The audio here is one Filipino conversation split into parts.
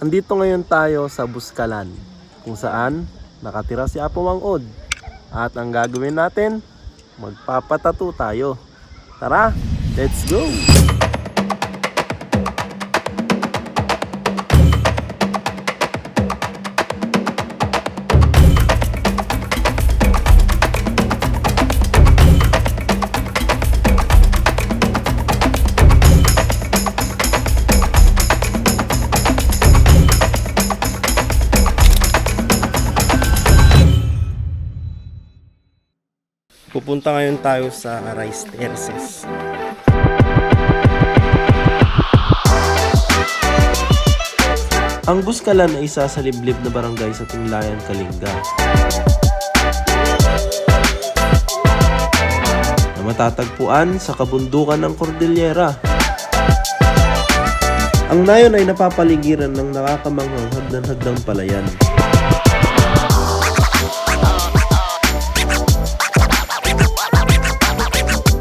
Andito ngayon tayo sa Buskalan, kung saan nakatira si Apo Mang Od. At ang gagawin natin, magpapatato tayo. Tara, let's go! Pupunta ngayon tayo sa Rice Terraces. Ang Buskalan ay isa sa liblib na barangay sa Tinglayan, Kalinga, na matatagpuan sa kabundukan ng Cordillera. Ang nayon ay napapaligiran ng nakakamanghang hagdan-hagdang palayan.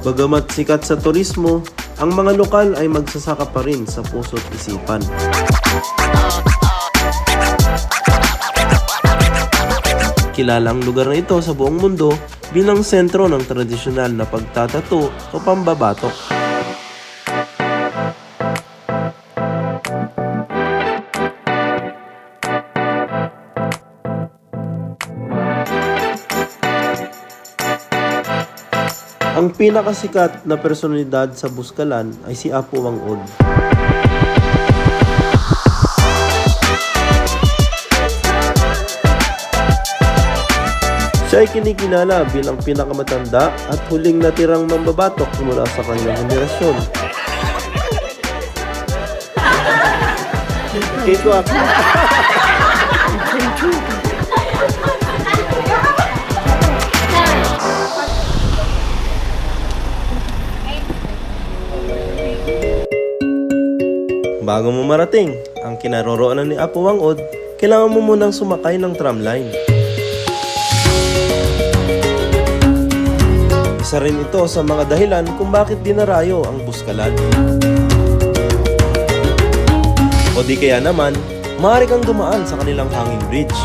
Bagamat sikat sa turismo, ang mga lokal ay magsasaka pa rin sa puso't isipan. Kilalang lugar na ito sa buong mundo bilang sentro ng tradisyonal na pagtatato o pambabatok. Ang pinakasikat na personalidad sa Buskalan ay si Apo Mang Od. Siya ay kinikilala bilang pinakamatanda at huling natirang mambabatok mula sa kanyang henerasyon. Ito ako. Bago mo marating ang kinaroroonan ni Apo Mang Od, kailangan mo munang sumakay ng tramline. Isa rin ito sa mga dahilan kung bakit dinarayo ang Buskalan. O di kaya naman, maaari kang dumaan sa kanilang hanging bridge.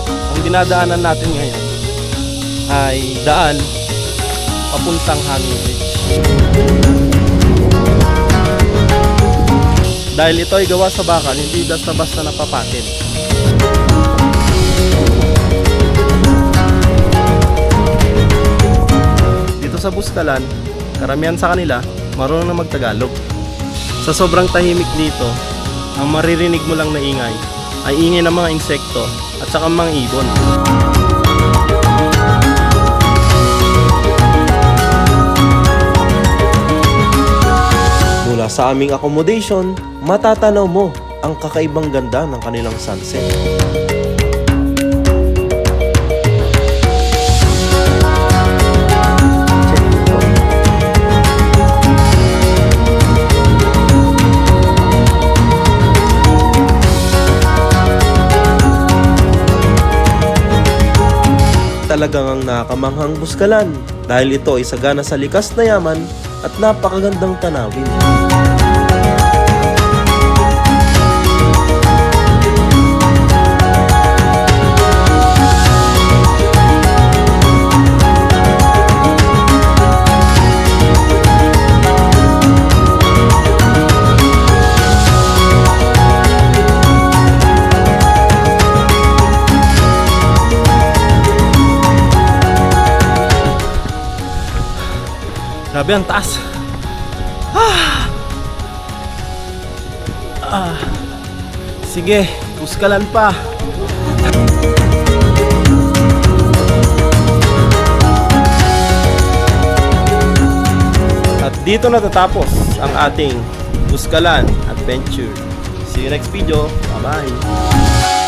Ang dinadaanan natin ngayon ay daan papuntang hanging bridge. Dahil ito ay gawa sa bakal, hindi basta-basta napapatin. Dito sa Buskalan, karamihan sa kanila marunong na magtagalog. Sa sobrang tahimik dito, ang maririnig mo lang na ingay ay ingay ng mga insekto at saka mga ibon. Mula sa aming accommodation, matatanaw mo ang kakaibang ganda ng kanilang sunset. Talagang ang nakamanghang Buskalan dahil ito ay sagana sa likas na yaman at napakagandang tanawin. Grabe ang taas. Sige, Buskalan pa. At dito natatapos ang ating Buskalan adventure. See you next video. Bye-bye.